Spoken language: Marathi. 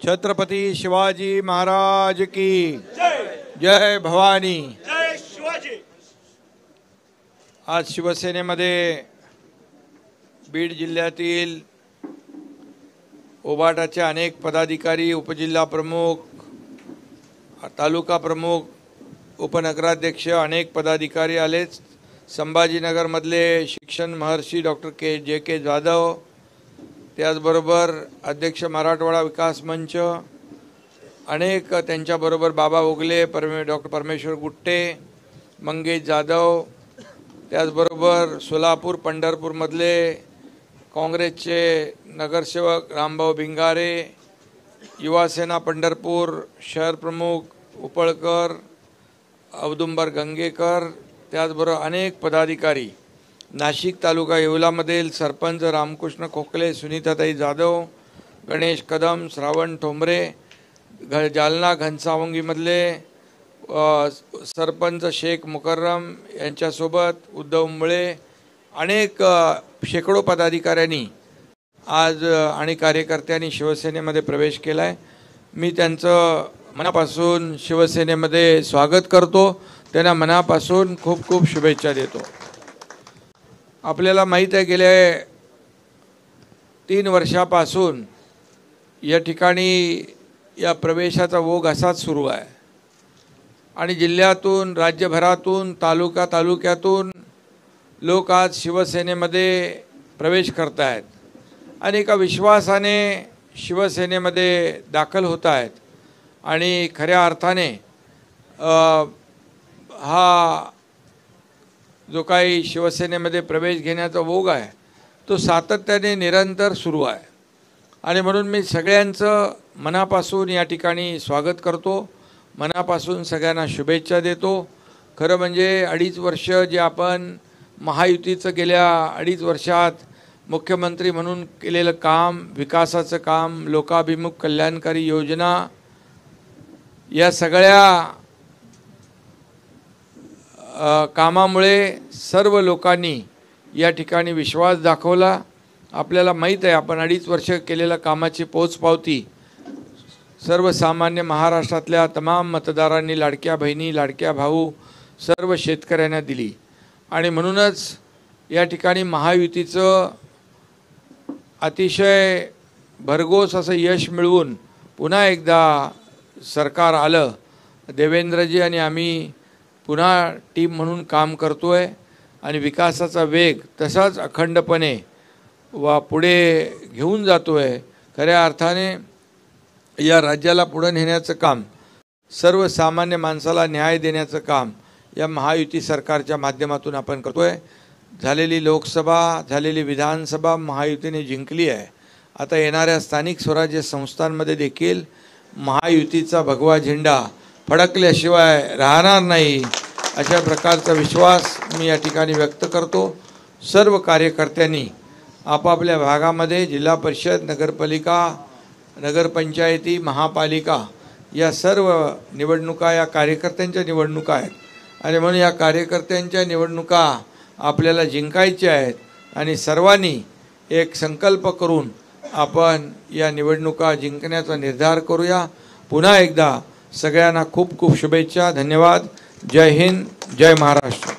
छत्रपती शिवाजी महाराज की जय भवानी। जय शिवाजी। आज शिवसेनेमध्ये बीड जिल्ह्यातील ओबाटाचे अनेक पदाधिकारी, उपजिल्हा प्रमुख, तालुका प्रमुख, उपनगराध्यक्ष अनेक पदाधिकारी आलेच। संभाजीनगरमधले शिक्षण महर्षी डॉक्टर जे के जाधव, त्याचबरोबर अध्यक्ष मराठवाडा विकास मंच, अनेक त्यांच्याबरोबर बाबा ओगले, डॉक्टर परमेश्वर गुट्टे, मंगेश जाधव, त्याचबरोबर सोलापूर पंढरपूरमधले काँग्रेसचे नगरसेवक रामभाऊ भिंगारे, युवासेना पंढरपूर शहर प्रमुख उपळकर, औदुंबर गंगेकर, त्याचबरोबर अनेक पदाधिकारी, नाशिक तालुका येवलामधील सरपंच रामकृष्ण खोकले, सुनीताताई जाधव, गणेश कदम, श्रावण ठोंबरे, जालना घनसावंगीमधले सरपंच शेख मुकर्रम यांच्यासोबत उद्धव मुळे, अनेक शेकडो पदाधिकाऱ्यांनी आज आणि कार्यकर्त्यांनी शिवसेनेमध्ये प्रवेश केला आहे। मी त्यांचं मनापासून शिवसेनेमध्ये स्वागत करतो, त्यांना मनापासून खूप खूप शुभेच्छा देतो। आपल्याला माहीत आहे गेल्या 3 वर्षापासून या ठिकाणी या प्रवेशाचा ओघ असाच सुरू आहे आणि जिल्ह्यातून, राज्यभरातून, तालुक्यातून लोक आज शिवसेनेमध्ये प्रवेश करत आहेत आणि एका विश्वासाने शिवसेनेमध्ये दाखल होत आहेत आणि खऱ्या अर्थाने हा जो काही शिवसेनेमध्ये प्रवेश घेण्याचा ओघ आहे तो सातत्याने निरंतर सुरू आहे आणि म्हणून मी सगळ्यांचं मनापासून या ठिकाणी स्वागत करतो, मनापासून सगळ्यांना शुभेच्छा देतो। खरं म्हणजे 2.5 वर्ष जे आपण महायुतीचं गेल्या 2.5 वर्षात मुख्यमंत्री म्हणून केलेलं काम, विकासाचं काम, लोकाभिमुख कल्याणकारी योजना, या सगळ्या कामामुळे सर्व लोकांनी या ठिकाणी विश्वास दाखवला। आपल्याला माहीत आहे आपण 2.5 वर्ष केलेल्या कामाची पोचपावती सर्वसामान्य महाराष्ट्रातल्या तमाम मतदारांनी, लाडक्या बहिणी, लाडक्या भाऊ, सर्व शेतकऱ्यांना दिली आणि म्हणूनच या ठिकाणी महायुतीचं अतिशय भरघोस असं यश मिळवून पुन्हा एकदा सरकार आलं। देवेंद्रजी आणि आम्ही पुन्हा टीम म्हणून काम करतोय आणि विकासाचा वेग तसाच अखंडपणे पुढे घेऊन जातोय। खऱ्या अर्थाने या राज्याला पुढे नेण्याचं काम, सर्वसामान्य माणसाला न्याय देण्याचं काम या महायुती सरकारच्या माध्यमातून आपण करतोय। झालेली लोकसभा, झालेली विधानसभा महायुतीने जिंकली आहे। आता येणाऱ्या स्थानिक स्वराज्य संस्थांमध्ये देखील महायुतीचा भगवा झेंडा फडकल्याशिवाय राहणार नाही, अशा प्रकारचा विश्वास मी या ठिकाणी व्यक्त करतो। सर्व कार्यकर्त्यांनी आपापल्या भागामध्ये जिल्हा परिषद, नगरपालिका, नगरपंचायती, महापालिका या सर्व निवडणुका या कार्यकर्त्यांच्या निवडणुका आहेत आणि म्हणून या कार्यकर्त्यांच्या निवडणुका आपल्याला जिंकायच्या आहेत आणि सर्वांनी एक संकल्प करून आपण या निवडणुका जिंकण्याचा निर्धार करूया। पुन्हा एकदा सगळ्यांना खूप खूप शुभेच्छा। धन्यवाद। जय हिंद, जय महाराष्ट्र।